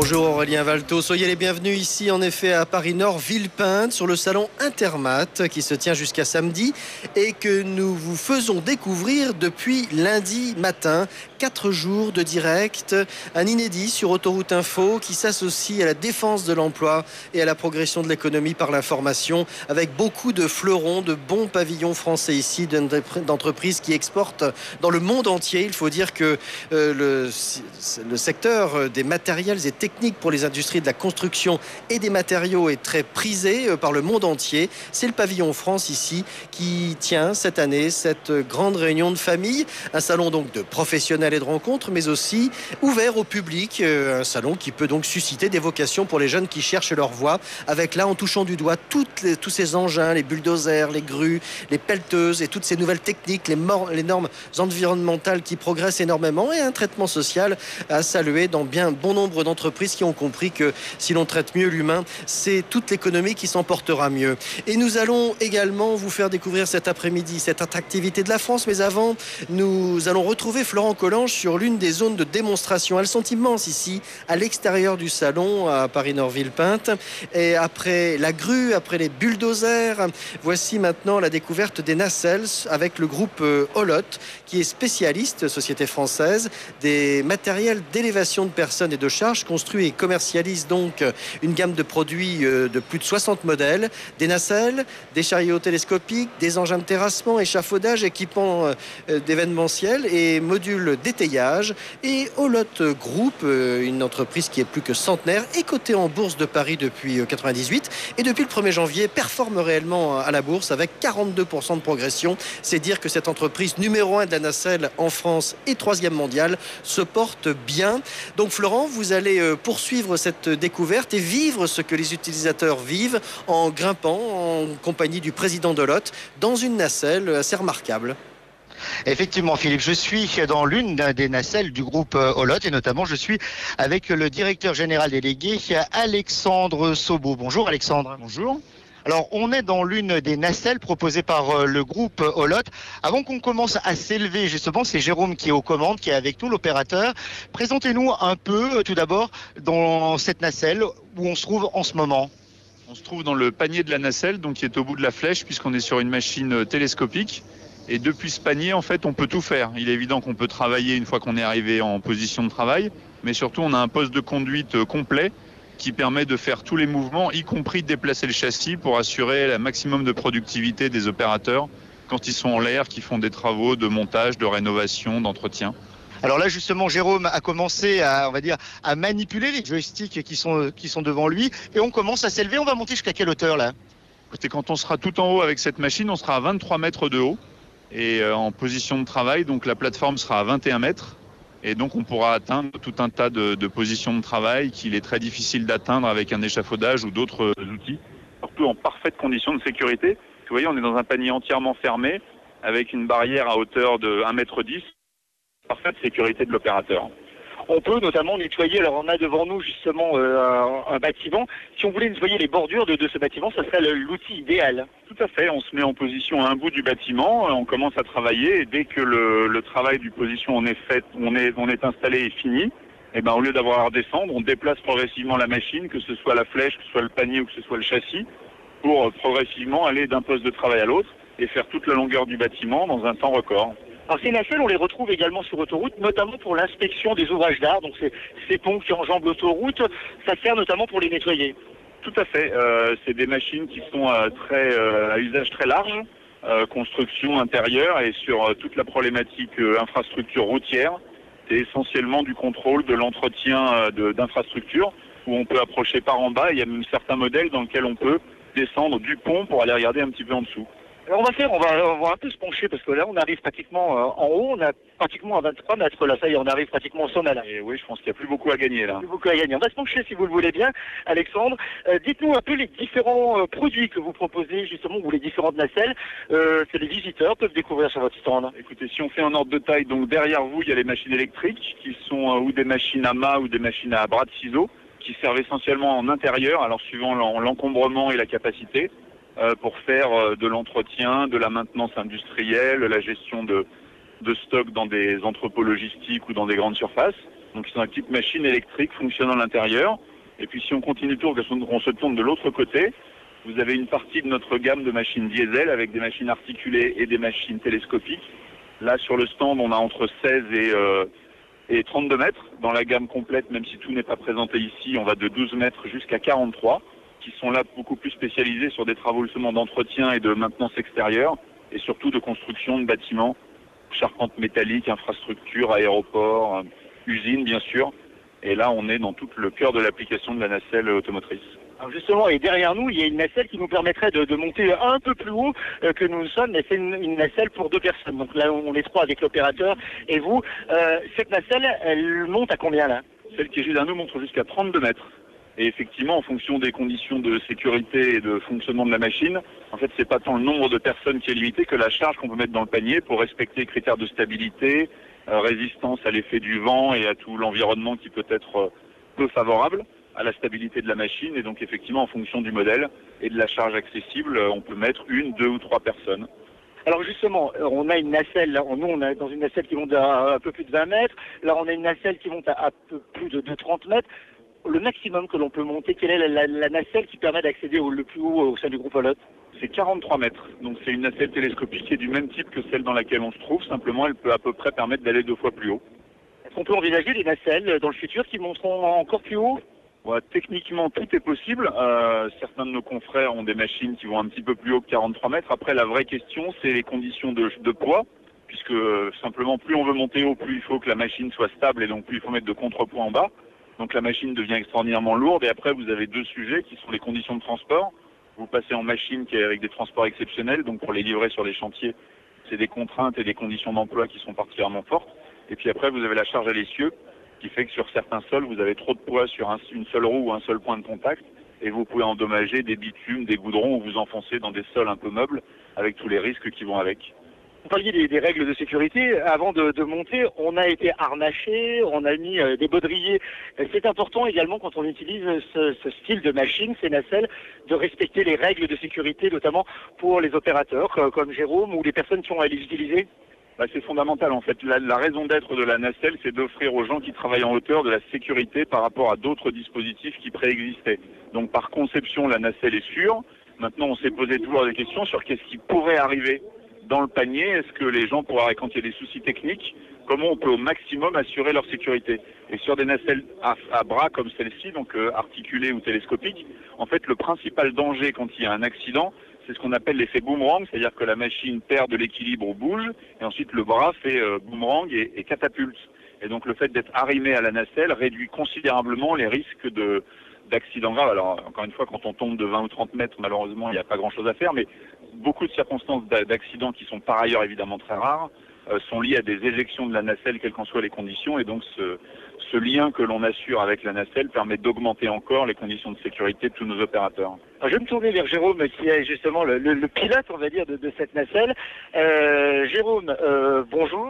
Bonjour Aurélien Valto, soyez les bienvenus ici en effet à Paris-Nord, Villepinte, sur le salon Intermat qui se tient jusqu'à samedi et que nous vous faisons découvrir depuis lundi matin. 4 jours de direct, un inédit sur Autoroute Info qui s'associe à la défense de l'emploi et à la progression de l'économie par l'information, avec beaucoup de fleurons, de bons pavillons français ici, d'entreprises qui exportent dans le monde entier. Il faut dire que le secteur des matériels et techniques pour les industries de la construction et des matériaux est très prisé par le monde entier. C'est le pavillon France ici qui tient cette année cette grande réunion de famille, un salon donc de professionnels et de rencontres, mais aussi ouvert au public, un salon qui peut donc susciter des vocations pour les jeunes qui cherchent leur voie, avec là en touchant du doigt tous ces engins, les bulldozers, les grues, les pelleteuses et toutes ces nouvelles techniques, les normes environnementales qui progressent énormément et un traitement social à saluer dans bien bon nombre d'entreprises qui ont compris que si l'on traite mieux l'humain, c'est toute l'économie qui s'en portera mieux. Et nous allons également vous faire découvrir cet après-midi cette attractivité de la France, mais avant, nous allons retrouver Florent Collange sur l'une des zones de démonstration. Elles sont immenses ici, à l'extérieur du salon, à Paris-Nord-Villepinte. Et après la grue, après les bulldozers, voici maintenant la découverte des nacelles avec le groupe Olot, qui est spécialiste, société française, des matériels d'élévation de personnes et de charges, construit et commercialise donc une gamme de produits de plus de 60 modèles, des nacelles, des chariots télescopiques, des engins de terrassement, échafaudage, équipements d'événementiel et modules d'étayage. Et Olot Group, une entreprise qui est plus que centenaire, est cotée en bourse de Paris depuis 98 et depuis le 1er janvier performe réellement à la bourse avec 42% de progression. C'est dire que cette entreprise numéro 1 de la nacelle en France et 3e mondiale se porte bien. Donc Florent, vous allez poursuivre cette découverte et vivre ce que les utilisateurs vivent en grimpant en compagnie du président d'Olot dans une nacelle assez remarquable. Effectivement, Philippe, je suis dans l'une des nacelles du groupe Olot et notamment je suis avec le directeur général délégué Alexandre Sobo. Bonjour Alexandre. Bonjour. Alors, on est dans l'une des nacelles proposées par le groupe Olot. Avant qu'on commence à s'élever, justement, c'est Jérôme qui est aux commandes, qui est avec nous, l'opérateur. Présentez-nous un peu, tout d'abord, dans cette nacelle où on se trouve en ce moment. On se trouve dans le panier de la nacelle, donc qui est au bout de la flèche, puisqu'on est sur une machine télescopique. Et depuis ce panier, en fait, on peut tout faire. Il est évident qu'on peut travailler une fois qu'on est arrivé en position de travail, mais surtout, on a un poste de conduite complet qui permet de faire tous les mouvements, y compris de déplacer le châssis pour assurer le maximum de productivité des opérateurs quand ils sont en l'air, qui font des travaux de montage, de rénovation, d'entretien. Alors là, justement, Jérôme a commencé à manipuler les joysticks qui sont devant lui et on commence à s'élever. On va monter jusqu'à quelle hauteur là ? Écoutez, quand on sera tout en haut avec cette machine, on sera à 23 mètres de haut et en position de travail, donc la plateforme sera à 21 mètres. Et donc, on pourra atteindre tout un tas de positions de travail qu'il est très difficile d'atteindre avec un échafaudage ou d'autres outils, surtout en parfaite condition de sécurité. Vous voyez, on est dans un panier entièrement fermé avec une barrière à hauteur de 1,10 m, parfaite sécurité de l'opérateur. On peut notamment nettoyer, alors on a devant nous justement un bâtiment. Si on voulait nettoyer les bordures de ce bâtiment, ça serait l'outil idéal. Tout à fait, on se met en position à un bout du bâtiment, on commence à travailler et dès que le travail du position en est fait, on est installé et fini, et ben au lieu d'avoir à redescendre, on déplace progressivement la machine, que ce soit la flèche, que ce soit le panier ou que ce soit le châssis, pour progressivement aller d'un poste de travail à l'autre et faire toute la longueur du bâtiment dans un temps record. Alors ces nacelles, on les retrouve également sur autoroute, notamment pour l'inspection des ouvrages d'art. Donc ces ponts qui enjambent l'autoroute, ça sert notamment pour les nettoyer. Tout à fait. C'est des machines qui sont à usage très large, construction intérieure et sur toute la problématique infrastructure routière. C'est essentiellement du contrôle de l'entretien d'infrastructures où on peut approcher par en bas. Il y a même certains modèles dans lesquels on peut descendre du pont pour aller regarder un petit peu en dessous. Alors on va un peu se pencher parce que là on arrive pratiquement en haut, on a pratiquement à 23 mètres là, ça y est, on arrive pratiquement au sommet là. Et oui, je pense qu'il n'y a plus beaucoup à gagner là. Plus beaucoup à gagner. On va se pencher si vous le voulez bien, Alexandre. Dites-nous un peu les différents produits que vous proposez justement, ou les différentes nacelles, que les visiteurs peuvent découvrir sur votre stand. Écoutez, si on fait un ordre de taille, donc derrière vous il y a les machines électriques qui sont ou des machines à mât ou des machines à bras de ciseaux qui servent essentiellement en intérieur, alors suivant l'encombrement et la capacité. Pour faire de l'entretien, de la maintenance industrielle, la gestion de stock dans des entrepôts logistiques ou dans des grandes surfaces. Donc, c'est une petite machine électrique fonctionnant à l'intérieur. Et puis, si on continue le tour, on se tourne de l'autre côté. Vous avez une partie de notre gamme de machines diesel avec des machines articulées et des machines télescopiques. Là, sur le stand, on a entre 16 et 32 mètres. Dans la gamme complète, même si tout n'est pas présenté ici, on va de 12 mètres jusqu'à 43, qui sont là beaucoup plus spécialisés sur des travaux seulement d'entretien et de maintenance extérieure, et surtout de construction de bâtiments, charpentes métalliques, infrastructures, aéroports, usines, bien sûr. Et là, on est dans tout le cœur de l'application de la nacelle automotrice. Alors justement, et derrière nous, il y a une nacelle qui nous permettrait de monter un peu plus haut que nous ne sommes, mais c'est une nacelle pour 2 personnes. Donc là, on est 3 avec l'opérateur et vous. Cette nacelle, elle monte à combien là? Celle qui est juste derrière nous monte jusqu'à 32 mètres. Et effectivement, en fonction des conditions de sécurité et de fonctionnement de la machine, en fait, c'est pas tant le nombre de personnes qui est limité que la charge qu'on peut mettre dans le panier pour respecter les critères de stabilité, résistance à l'effet du vent et à tout l'environnement qui peut être peu favorable à la stabilité de la machine. Et donc, effectivement, en fonction du modèle et de la charge accessible, on peut mettre 1, 2 ou 3 personnes. Alors justement, on a une nacelle, là, nous on est dans une nacelle qui monte à un peu plus de 20 mètres, là on a une nacelle qui monte à peu plus de 30 mètres. Le maximum que l'on peut monter, quelle est la nacelle qui permet d'accéder le plus haut au sein du groupe Olotte? C'est 43 mètres, donc c'est une nacelle télescopique qui est du même type que celle dans laquelle on se trouve, simplement elle peut à peu près permettre d'aller 2 fois plus haut. Est-ce qu'on peut envisager des nacelles dans le futur qui monteront encore plus haut? Ouais, techniquement, tout est possible. Certains de nos confrères ont des machines qui vont un petit peu plus haut que 43 mètres. Après, la vraie question, c'est les conditions de poids, puisque simplement, plus on veut monter haut, plus il faut que la machine soit stable, et donc plus il faut mettre de contrepoids en bas. Donc la machine devient extraordinairement lourde. Et après, vous avez 2 sujets qui sont les conditions de transport. Vous passez en machine qui est avec des transports exceptionnels, donc pour les livrer sur les chantiers, c'est des contraintes et des conditions d'emploi qui sont particulièrement fortes. Et puis après, vous avez la charge à l'essieu, qui fait que sur certains sols, vous avez trop de poids sur une seule roue ou un seul point de contact, et vous pouvez endommager des bitumes, des goudrons, ou vous enfoncer dans des sols un peu meubles, avec tous les risques qui vont avec. Vous parliez des règles de sécurité. Avant de monter, on a été harnaché, on a mis des baudriers. C'est important également quand on utilise ce style de machine, ces nacelles, de respecter les règles de sécurité, notamment pour les opérateurs comme Jérôme ou les personnes qui ont à les utiliser. C'est fondamental en fait. La raison d'être de la nacelle, c'est d'offrir aux gens qui travaillent en hauteur de la sécurité par rapport à d'autres dispositifs qui préexistaient. Donc par conception, la nacelle est sûre. Maintenant, on s'est posé toujours des questions sur qu'est-ce qui pourrait arriver dans le panier. Est-ce que les gens pourraient, quand il y a des soucis techniques, comment on peut au maximum assurer leur sécurité? Et sur des nacelles à bras comme celle-ci, donc articulées ou télescopiques, en fait, le principal danger quand il y a un accident, c'est ce qu'on appelle l'effet boomerang, c'est-à-dire que la machine perd de l'équilibre ou bouge, et ensuite le bras fait boomerang et catapulte. Et donc le fait d'être arrimé à la nacelle réduit considérablement les risques d'accidents graves. Alors encore une fois, quand on tombe de 20 ou 30 mètres, malheureusement, il n'y a pas grand-chose à faire, mais beaucoup de circonstances d'accidents qui sont par ailleurs évidemment très rares sont liées à des éjections de la nacelle, quelles qu'en soient les conditions, et donc ce lien que l'on assure avec la nacelle permet d'augmenter encore les conditions de sécurité de tous nos opérateurs. Alors, je vais me tourner vers Jérôme, qui est justement le pilote, on va dire, de cette nacelle. Jérôme, bonjour.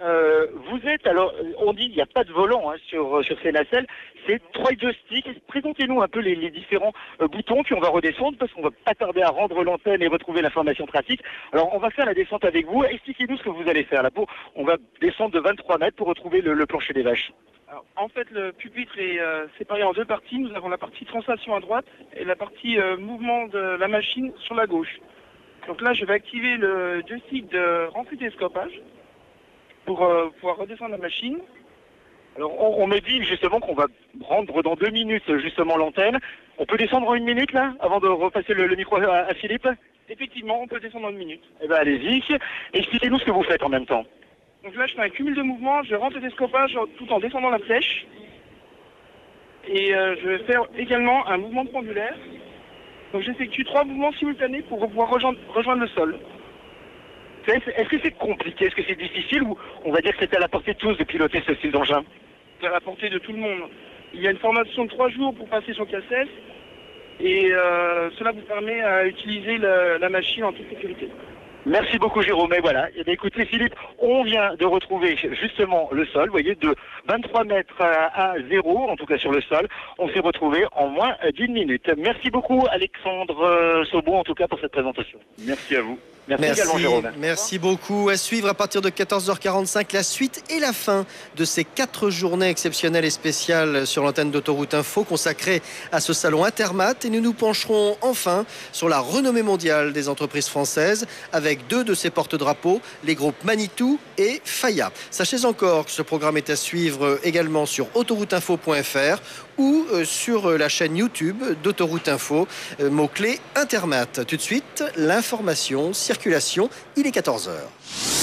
Vous êtes, alors, on dit qu'il n'y a pas de volant sur ces nacelles, c'est 3 joysticks. Présentez-nous un peu les différents boutons, puis on va redescendre, parce qu'on va pas tarder à rendre l'antenne et retrouver l'information trafic. Alors, on va faire la descente avec vous. Expliquez-nous ce que vous allez faire là. On va descendre de 23 mètres pour retrouver le plancher des vaches. Alors, en fait, le pupitre est séparé en 2 parties. Nous avons la partie translation à droite et la partie mouvement de la machine sur la gauche. Donc là, je vais activer le joystick de rentrée télescopage pour pouvoir redescendre la machine. Alors, on me dit justement qu'on va rendre dans 2 minutes justement l'antenne. On peut descendre en 1 minute là, avant de repasser le micro à Philippe? Effectivement, on peut descendre en 1 minute. Eh bien, allez-y. Expliquez-nous ce que vous faites en même temps. Donc là, je fais un cumul de mouvements, je rentre le télescopage tout en descendant la flèche. Et je vais faire également un mouvement de pendulaire. Donc j'effectue 3 mouvements simultanés pour pouvoir rejoindre le sol. Est-ce que c'est compliqué? Est-ce que c'est difficile? Ou on va dire que c'est à la portée de tous de piloter ce style d'engin? C'est à la portée de tout le monde. Il y a une formation de 3 jours pour passer son KSS. Et cela vous permet à utiliser la machine en toute sécurité. Merci beaucoup Jérôme. Et voilà, écoutez Philippe, on vient de retrouver justement le sol, vous voyez, de 23 mètres à 0, en tout cas sur le sol, on s'est retrouvé en moins d'1 minute. Merci beaucoup Alexandre Saubeau en tout cas pour cette présentation. Merci à vous. Merci également, Jérôme. Merci beaucoup. À suivre à partir de 14h45, la suite et la fin de ces 4 journées exceptionnelles et spéciales sur l'antenne d'Autoroute Info consacrées à ce salon Intermat. Et nous nous pencherons enfin sur la renommée mondiale des entreprises françaises avec 2 de ses porte-drapeaux, les groupes Manitou et Faya. Sachez encore que ce programme est à suivre également sur autorouteinfo.fr ou sur la chaîne YouTube d'Autoroute Info, mot-clé Intermat. Tout de suite, l'information, circulation, il est 14h.